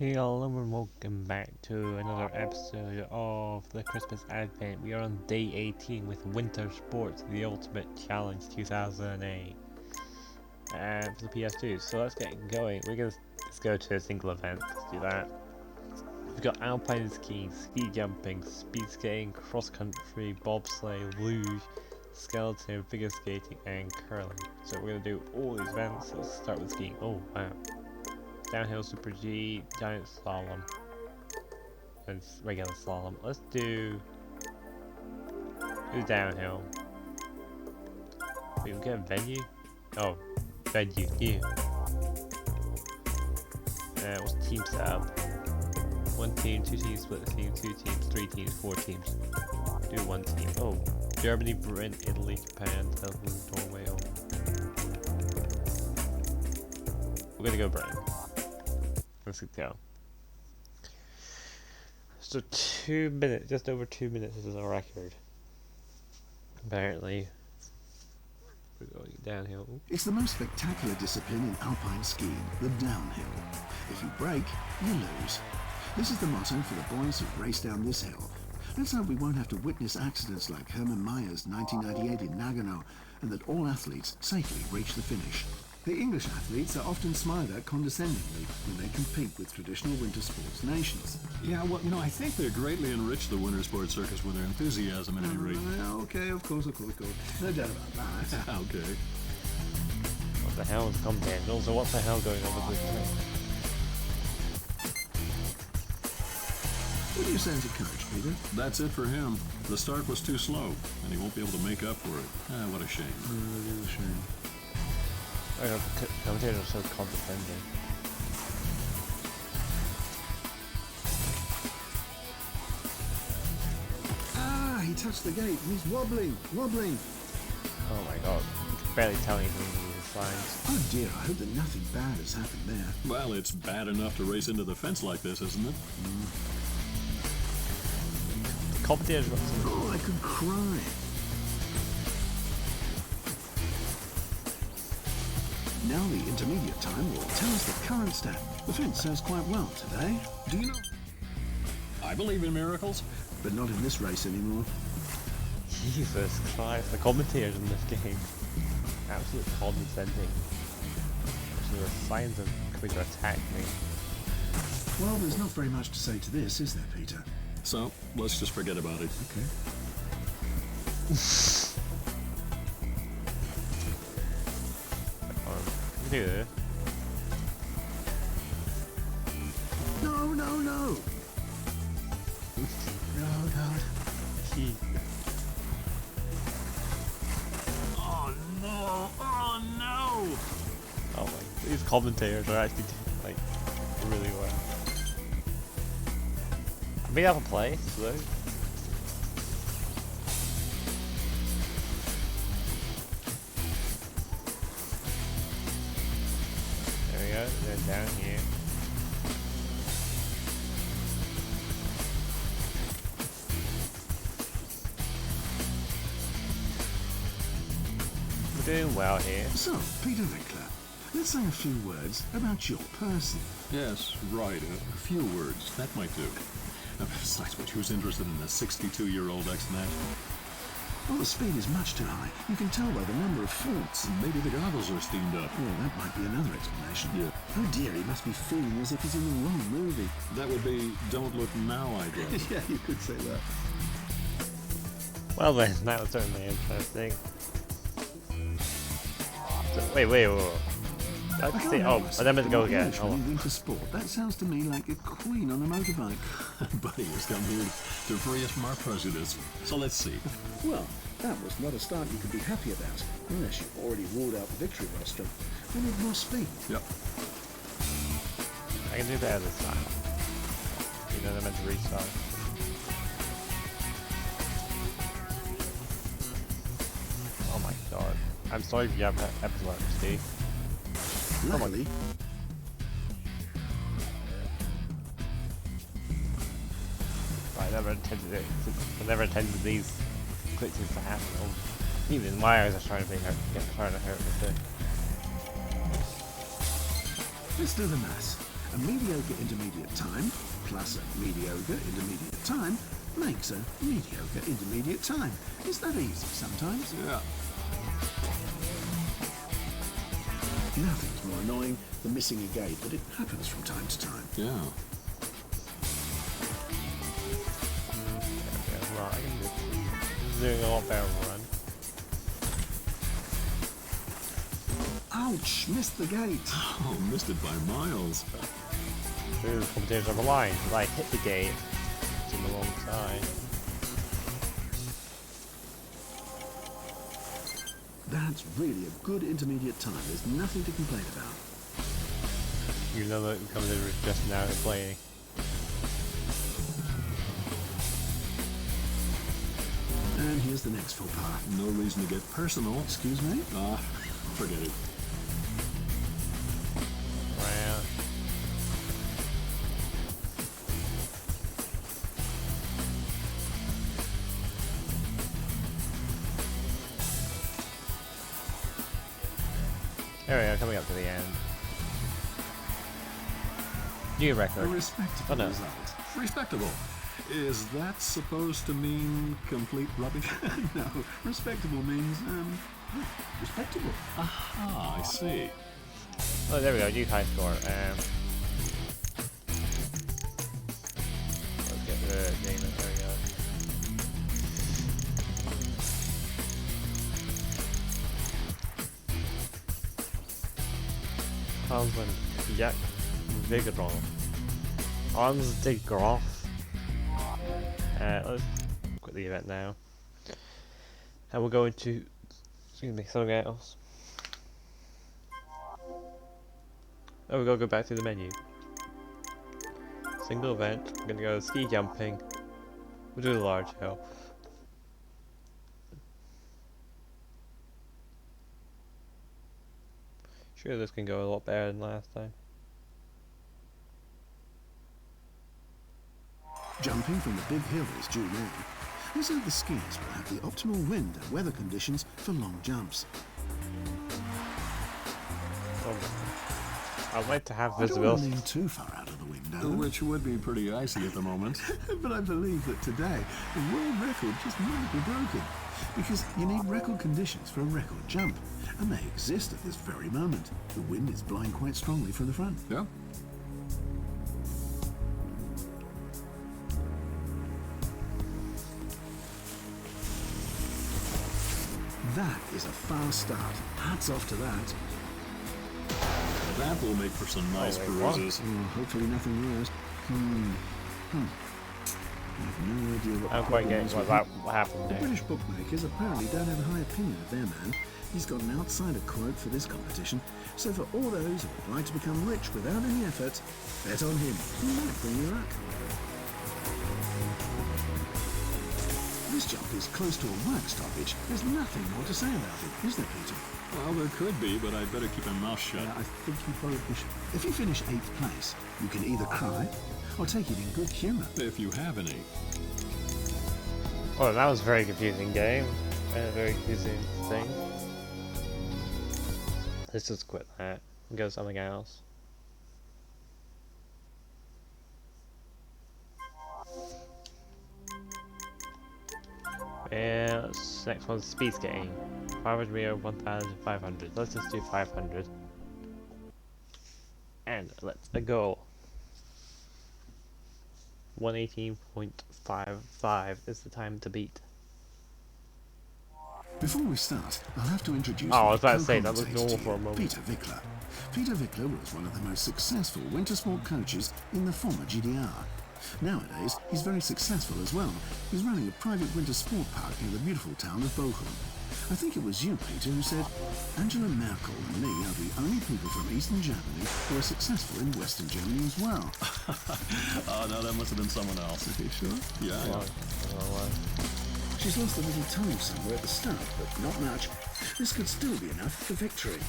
Hello and welcome back to another episode of the Christmas Advent. We are on day 18 with Winter Sports The Ultimate Challenge 2008 for the PS2. So let's get going. Let's go to a single event. Let's do that. We've got Alpine Skiing, Ski Jumping, Speed Skating, Cross Country, Bobsled, Luge, Skeleton, Figure Skating, and Curling. So we're going to do all these events. Let's start with skiing. Oh wow. Downhill, Super G, Giant Slalom, and regular slalom. Let's do downhill. We can get a venue. Oh, venue. Yeah. What's team setup? 1 team, 2 teams, split team, 2 teams, 3 teams, 4 teams. Do 1 team. Oh, Germany, Britain, Italy, Japan, Netherlands, Norway. Oh. We're gonna go Britain. Let's go. So 2 minutes, just over 2 minutes is a record. Apparently. We're going downhill. It's the most spectacular discipline in alpine skiing, the downhill. If you break, you lose. This is the motto for the boys who race down this hill. Let's hope we won't have to witness accidents like Hermann Mayer's 1998 in Nagano, and that all athletes safely reach the finish. The English athletes are often smiled at condescendingly when they compete with traditional winter sports nations. Yeah, well, I think they greatly enrich the winter sports circus with their enthusiasm at any rate. Okay, of course. No doubt about that. Okay. What the hell is Daniel? So what the hell going on with this thing? What do you say as a coach, Peter? That's it for him. The start was too slow, and he won't be able to make up for it. What a shame. It is a shame. Oh, no, commentators are so condescending. He touched the gate. He's wobbling. Oh my god, you can barely tell anything in the signs. Oh dear, I hope that nothing bad has happened there. Well, it's bad enough to race into the fence like this, isn't it? The commentators got some. Oh, I could cry. Now the intermediate time will tell us the current stat. The fence says quite well today. Do you know? I believe in miracles. But not in this race anymore. Jesus Christ, the commentators in this game. Absolutely condescending. Actually, there are signs of coming to attack me. Well, there's not very much to say to this, is there, Peter? So, let's just forget about it. Okay. Do this. No. No. Gee. Oh no! Oh my, these commentators are actually doing like really well. I may have a place though. There we go, then down here. We're doing well here. So, Peter Winkler, let's say a few words about your person. Yes, right. A few words. That might do. Besides which, who's interested in a 62-year-old ex-national? Well, the speed is much too high. You can tell by the number of faults. Maybe the goggles are steamed up. Well, that might be another explanation. Yeah. Oh dear, he must be feeling as if he's in the wrong movie. That would be Don't Look Now, I guess. Yeah, you could say that. Well then, that was certainly interesting. So, wait. Let's see. Oh, and then let's go again. English when you into sport. That sounds to me like a queen on a motorbike. Buddy has come here to free us from our prejudice. So let's see. Well, that was not a start you could be happy about, unless you've already ruled out the victory rostrum. We need more speed. Yep. I can do better this time. You know, they're meant to restart. Oh my god. I'm sorry if you have epilepsy. Luckily, I never intended it. I never intended these glitches to happen. Even my eyes are trying to hurt with it. let's do the maths. A mediocre intermediate time plus a mediocre intermediate time makes a mediocre intermediate time. It's that easy sometimes. Yeah. Nothing's more annoying than missing a gate, but it happens from time to time. Yeah. Well, I can do doing a lot better run. Ouch! Missed the gate. Oh, missed it by miles. Through the competition of the line, I hit the gate to the wrong side. That's really a good intermediate time. There's nothing to complain about. You know that the commentator was just now playing. And here's the next faux pas. No reason to get personal. Excuse me? Forget it. Wow. There we go, coming up to the end. New A record. respectable Oh, no. result. Respectable. Is that supposed to mean complete rubbish? No, respectable means, respectable. Aha, I see. Oh, there we go, new high score. Let's get the game in, there we go. Hans and Jack Vigedron. Hans de Groff. Let's quit the event now. And we'll go into, excuse me, something else. Oh, we're gonna go back to the menu. Single event, I'm gonna go ski jumping. We'll do the large hill. Sure, this can go a lot better than last time. Jumping from the big hill is due now. This so the skiers will have the optimal wind and weather conditions for long jumps. I'd like to have I don't want visibility. to lean too far out of the window. Which would be pretty icy at the moment. But I believe that today, the world record just might be broken. Because you need record conditions for a record jump. And they exist at this very moment. The wind is blowing quite strongly from the front. Yeah. That is a fast start. Hats off to that. That will make for some nice wait, bruises. Oh, hopefully nothing worse. I have no idea what I don't the quite problem get is what with that him. what happened The there. British bookmakers apparently don't have a high opinion of their man. He's got an outsider quote for this competition, so for all those who would like to become rich without any effort, bet on him. He might bring you luck. This jump is close to a work stoppage. There's nothing more to say about it, is there, Peter? Well, there could be, but I'd better keep my mouth shut. Yeah, I think you probably should. If you finish 8th place, you can either cry or take it in good humour. If you have any. Oh, that was a very confusing game. And a very confusing thing. Let's just quit that and go to something else. And next one's speed skating. 500 meter, 1,500. Let's just do 500. And let's go. 118.55 is the time to beat. Before we start, I'll have to introduce Oh, I was my about to say, that looked co-commentator normal to for a you, moment. Peter Vickler. Peter Vickler was one of the most successful winter sport coaches in the former GDR. Nowadays, he's very successful as well. He's running a private winter sport park near the beautiful town of Bochum. I think it was you, Peter, who said, Angela Merkel and me are the only people from Eastern Germany who are successful in Western Germany as well. Oh, no, that must have been someone else. Are you sure? Yeah. She's lost a little tongue somewhere at the start, but not much. This could still be enough for victory.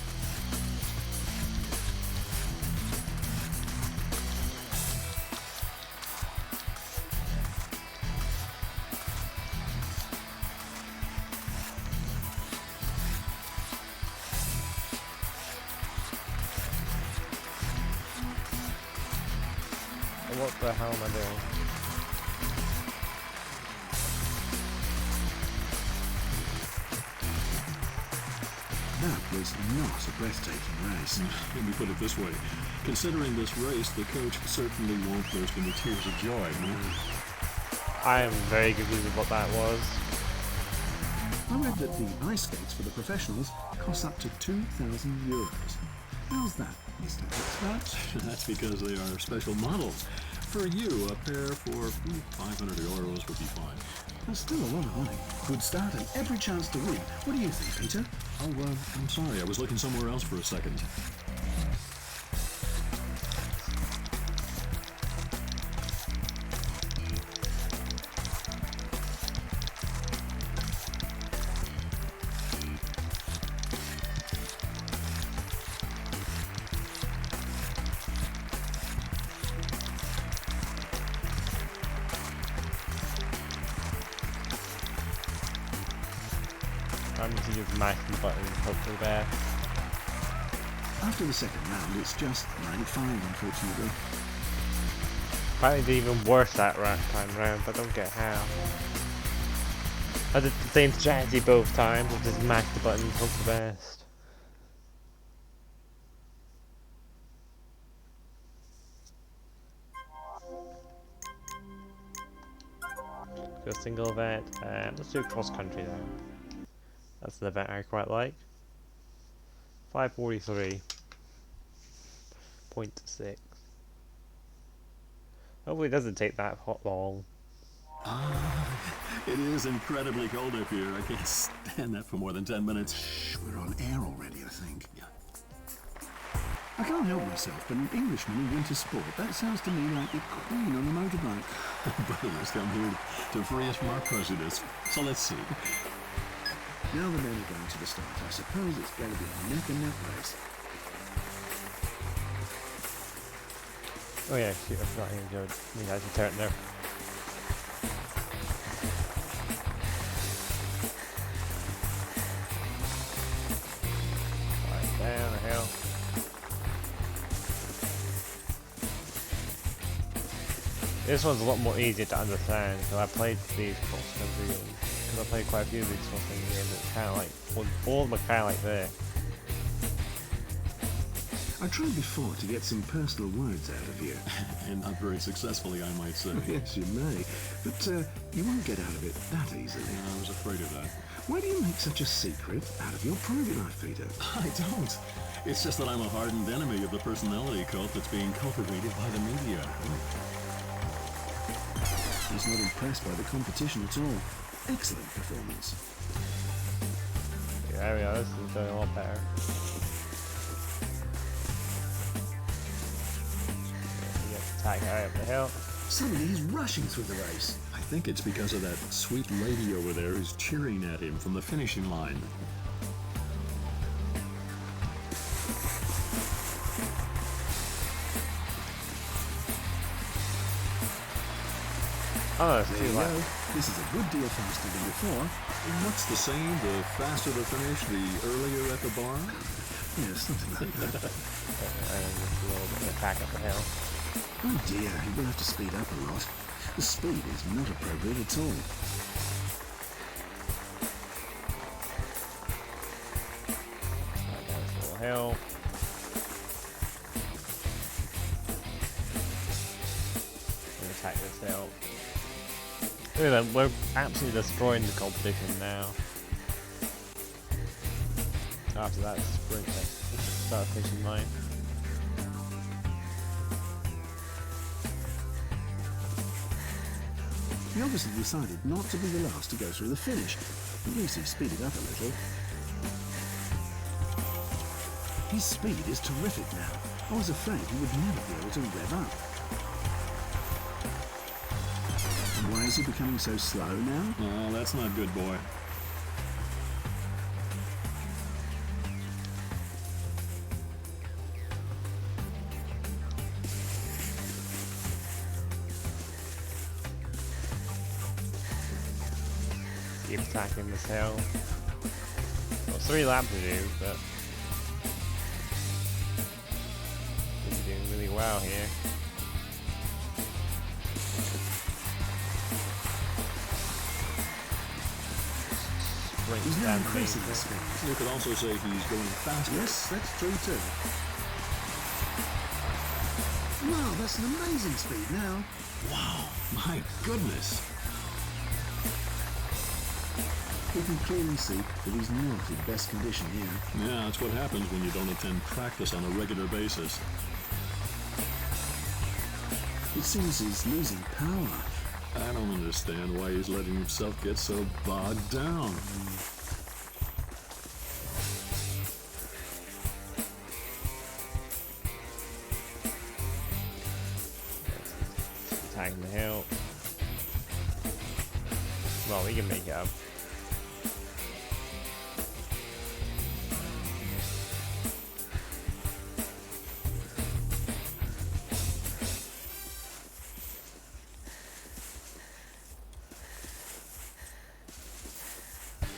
What the hell am I doing? That was not a breathtaking race. Let me put it this way. Considering this race, the coach certainly won't burst into tears of joy. I am very confused with what that was. I read that the ice skates for the professionals cost up to €2,000. How's that, Mr. Expert? That's because they are special models. For you, a pair for €500 would be fine. That's still a lot of money. Good start and every chance to win. What do you think, Peter? Oh, I'm sorry. I was looking somewhere else for a second. I'm going to just mash the button and hope for the best. After the second round, it's just 95, unfortunately. Apparently it's even worse that time round, but I don't get how. I did the same strategy both times, I just mash the button and hope for the best. Do a single event, let's do cross country then. That's an event I quite like. 5:43.6. Hopefully it doesn't take that long. It is incredibly cold up here. I can't stand that for more than 10 minutes. Shh, we're on air already, I think. I can't help myself, but an Englishman in winter sport, that sounds to me like the Queen on a motorbike. Brothers come here to free us from our prejudice. So let's see. Now the men are going to the start. I suppose it's going to be a neck and neck race. Oh yeah, shoot, I forgot him to need to turn it there. Right down the hill. This one's a lot more easier to understand because I played these cross country games. Because I played quite a few of these cross country games. It's kind of like all of them are kind of like this. I tried before to get some personal words out of you. And not very successfully, I might say. Yes, you may. But you won't get out of it that easily. I was afraid of that. Why do you make such a secret out of your private life, Peter? I don't. It's just that I'm a hardened enemy of the personality cult that's being cultivated by the media. He's not impressed by the competition at all. Excellent performance. Yeah, there we go, this is doing a lot better. Attack high up the hill. Suddenly he's rushing through the race. I think it's because of that sweet lady over there who's cheering at him from the finishing line. Oh, it's too There you low. go. This is a good deal faster than before. And what's the saying? The faster the finish, the earlier at the bar? Yeah, something like that. And just a little bit of attack up the hill. Oh dear, he will have to speed up a lot. The speed is not appropriate at all. Right down this little hill. We'll attack this hill. Look at that, we're absolutely destroying the competition now. After that sprint, start finishing line. He obviously decided not to be the last to go through the finish. At least he speeded up a little. His speed is terrific now. I was afraid he would never be able to rev up. And why is he becoming so slow now? Oh, that's not good, boy. Keep attacking this hill. Well, 3 laps to do, but he's doing really well here. sprint He's now than increasing me. the speed. You could also say he's going faster. Yes, that's true too. Wow, that's an amazing speed now. Wow, my goodness. You can clearly see that he's not in best condition here. Yeah, that's what happens when you don't attend practice on a regular basis. It seems he's losing power. I don't understand why he's letting himself get so bogged down. Tagging the hill. Well, we can make it up.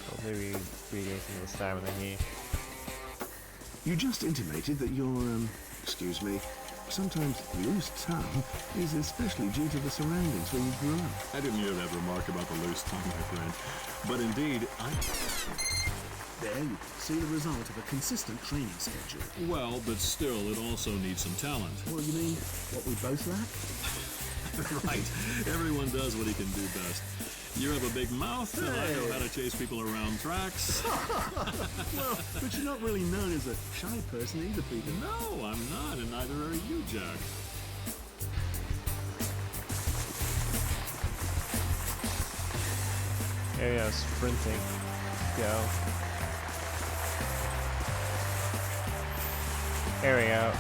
Hopefully we regain some of the stamina here. You just intimated that your, excuse me, sometimes loose tongue is especially due to the surroundings where you grew up. I didn't hear that remark about the loose tongue, my friend. But indeed, There you can see the result of a consistent training schedule. well, but still, it also needs some talent. What do you mean? What we both lack? Right. Everyone does what he can do best. You have a big mouth, and I know how to chase people around tracks. Well, but you're not really known as a shy person either, Peter. No, I'm not, and neither are you, Jack. Here we go, sprinting. Go. Here we go.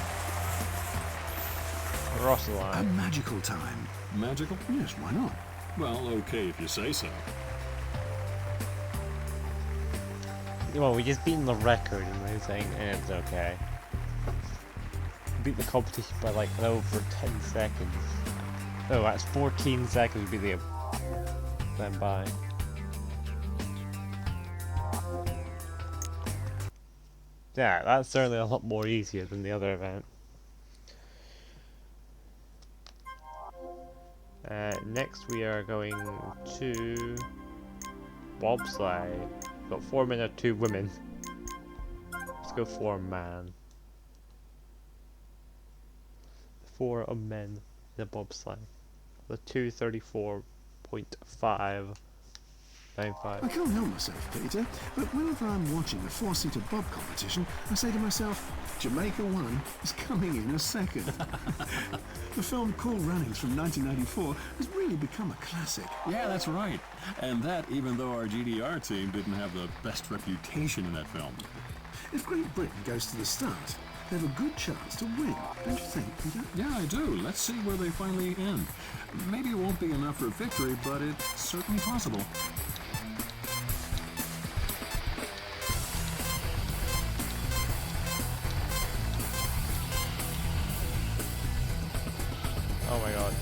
Cross the A line. magical time. Magical? Yes, why not? Well, okay, if you say so. Well, we just beaten the record and they're saying, it's okay. Beat the competition by like over 10 seconds. Oh, that's 14 seconds would be the then by. Yeah, that's certainly a lot more easier than the other event. Next we are going to Bobsled. Got 4 men and 2 women. Let's go 4 man. 4 of men in the bobsled. The 234.595. I can't help myself, Peter, but whenever I'm watching a 4-seater bob competition, I say to myself, Jamaica 1 is coming in a second. The film Cool Runnings from 1994 has really become a classic. Yeah, that's right. And that even though our GDR team didn't have the best reputation in that film. If Great Britain goes to the start, they have a good chance to win, don't you think, Peter? Yeah, I do. Let's see where they finally end. Maybe it won't be enough for victory, but it's certainly possible. Oh my god.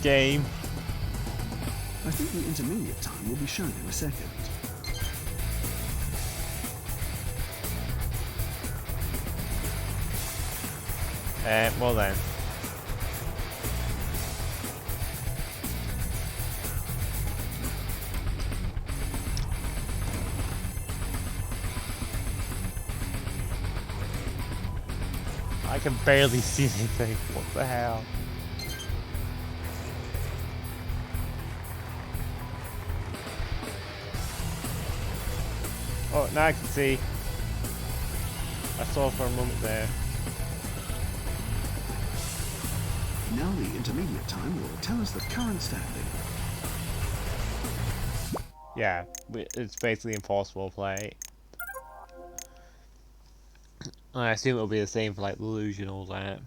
Game. I think the intermediate time will be shown in a second. Well then. I can barely see anything. What the hell? Oh, now I can see. I saw for a moment there. Now the intermediate time will tell us the current standing. Yeah, it's basically impossible to play. I assume it'll be the same for like Luge and all that.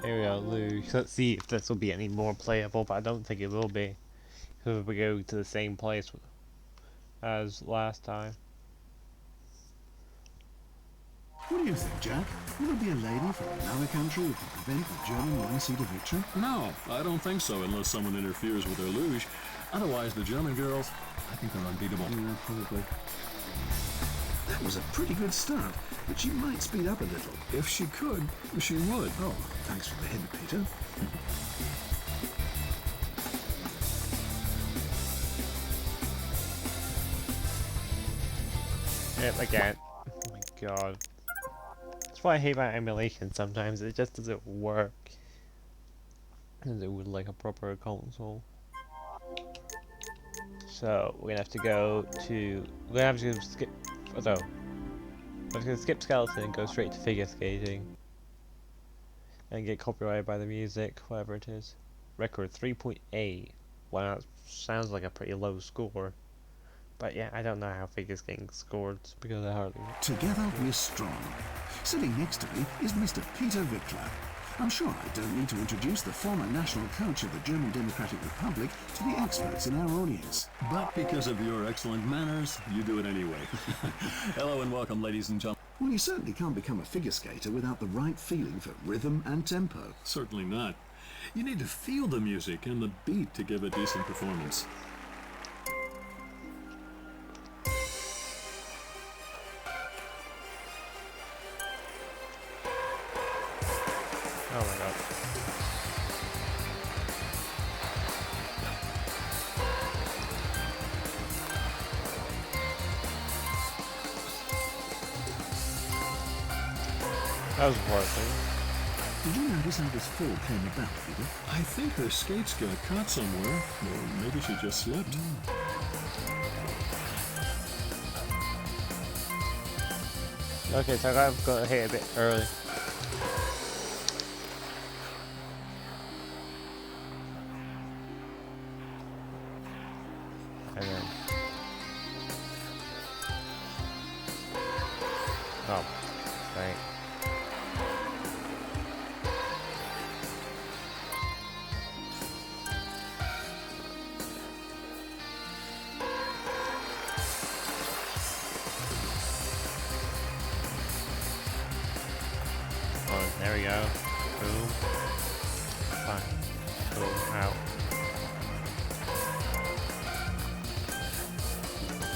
Here we go, Luge. Let's see if this will be any more playable, but I don't think it will be. Because we go to the same place as last time. What do you think, Jack? Will there be a lady from another country who can prevent the German one-seater victory? No, I don't think so, unless someone interferes with their luge. Otherwise, the German girls, I think they're unbeatable. Yeah, probably. That was a pretty good start, but she might speed up a little. If she could, she would. Oh, thanks for the hint, Peter. Yep, again. Oh my god. That's why I hate about emulation sometimes, it just doesn't work as it would like a proper console. So, we're gonna have to go to... We're gonna have to skip... Oh, we're gonna skip skeleton and go straight to figure skating. And get copyrighted by the music, whatever it is. Record 3.8. Wow, that sounds like a pretty low score. But yeah, I don't know how figure skating scored because I hardly... Together we're strong. Sitting next to me is Mr. Peter Wickler. I'm sure I don't need to introduce the former national coach of the German Democratic Republic to the experts in our audience. But because of your excellent manners, you do it anyway. Hello and welcome, ladies and gentlemen. Well, you certainly can't become a figure skater without the right feeling for rhythm and tempo. Certainly not. You need to feel the music and the beat to give a decent performance. Oh my god. That was working. Did you notice how this fall came about, Peter? I think her skates got caught somewhere, or maybe she just slipped. Okay, so I've got to hit a bit early. And then... Oh, right. Oh, there we go. Boom. Fine. Boom. Out.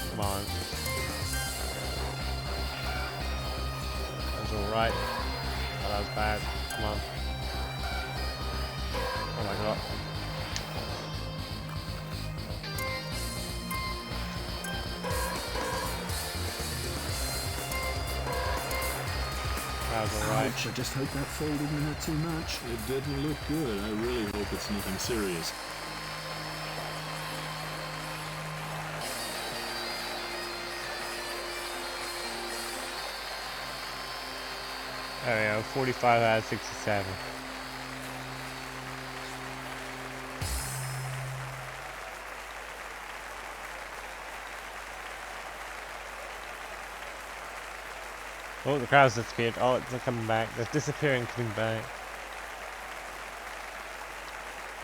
Come on. That was alright. Oh, that was bad. Come on. Oh my god. That was alright. Ouch, I just hope that fall didn't hurt too much. It didn't look good. I really hope it's nothing serious. There we go, 45 out of 67. Oh, the crowd's disappeared. Oh, they're coming back. They're disappearing, coming back.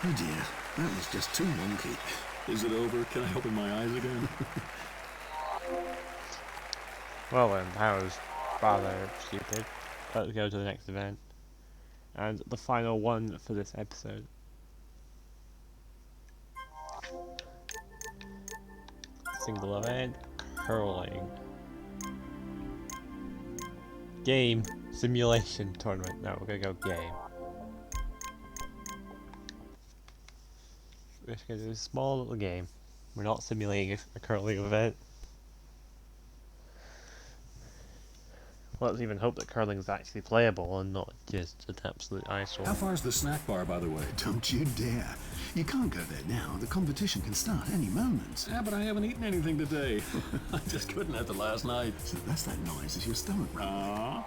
Oh dear, that was just too wonky. Is it over? Can I open my eyes again? Well then, that was rather stupid. Let's go to the next event. And the final one for this episode. Single event, curling. Game simulation tournament. No, we're gonna go game. We're just gonna do a small little game. We're not simulating a curling event. Let's even hope that curling is actually playable and not just an absolute eyesore. How far is the snack bar, by the way? Don't you dare. You can't go there now. The competition can start any moment. Yeah, but I haven't eaten anything today. I just couldn't after last night. So that's that noise as your stomach rumbling.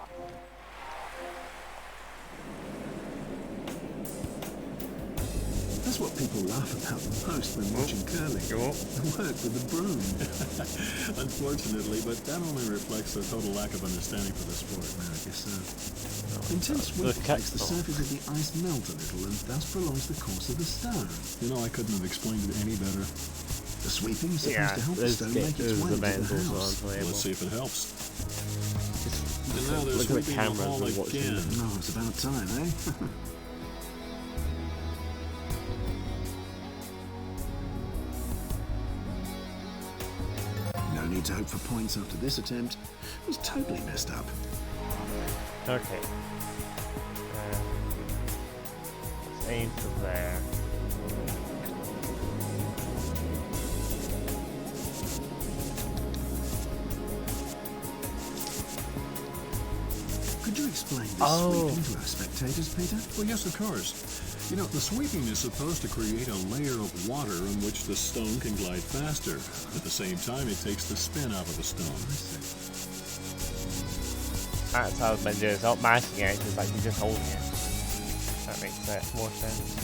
That's what people laugh about the most when watching curling. Cool. The work with the broom. Unfortunately, but that only reflects their total lack of understanding for the sport. Well, I guess so. Intense wind makes the surface of the ice melt a little and thus prolongs the course of the stone. You know, I couldn't have explained it any better. The sweeping is supposed to help the stone make its way into the house. Let's see if it helps. Just And now they're look at the sweeping the cameras hall and watching again. them. No, it's about time, eh? No need to hope for points after this attempt. It was totally messed up. Okay. Let's aim for there. Could you explain this sweeping to our spectators, Peter? Well, yes, of course. You know, the sweeping is supposed to create a layer of water in which the stone can glide faster. At the same time, it takes the spin out of the stone. That's how I was meant to do it. It's not mashing it, it's like you're just holding it. That makes more sense.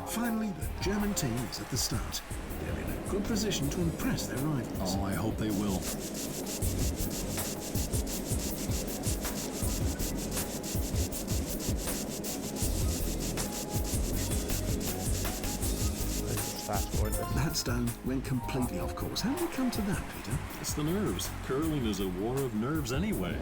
Finally, the German team is at the start. They're in a good position to impress their rivals. Oh, I hope they will. Fast forward this. That stone went completely off course. How did it come to that, Peter? It's the nerves. Curling is a war of nerves anyway.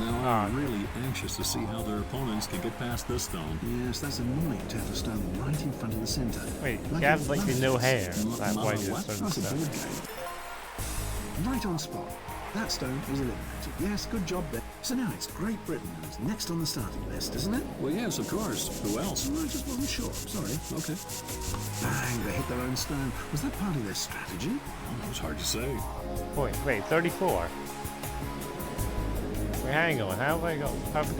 Now I'm really anxious to see how their opponents can get past this stone. Yes, that's annoying to have a stone right in front of the centre. Wait, Like you have a like the no hair. That's why you're what? certain That's a stuff. board game. Right on spot. That stone is eliminated. Yes, good job there. So now it's Great Britain who's next on the starting list, isn't it? Well, yes, of course. Who else? I just wasn't sure. Sorry. Okay. Bang, they hit their own stone. Was that part of their strategy? Well, it was hard to say. Wait, 34? Wait, hang on, how have I got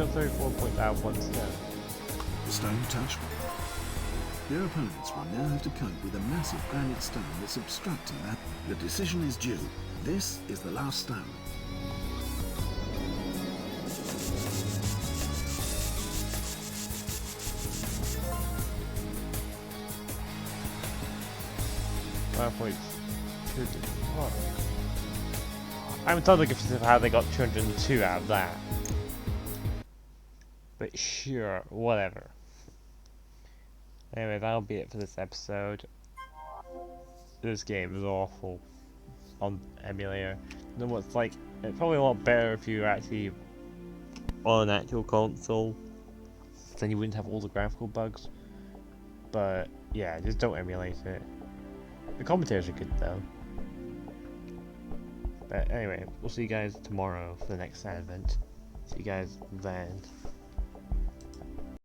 34 points out of one stone? The stone touch. Their opponents will now have to cope with a massive granite stone that's obstructing that. The decision is due. This is the last stone. What? I'm totally confused of how they got 202 out of that. But sure, whatever. Anyway, that'll be it for this episode. This game is awful on emulator. You know what's like? It's probably a lot better if you were actually on an actual console. Then you wouldn't have all the graphical bugs. But yeah, just don't emulate it. The commentators are good though. But anyway, we'll see you guys tomorrow for the next advent. See you guys then.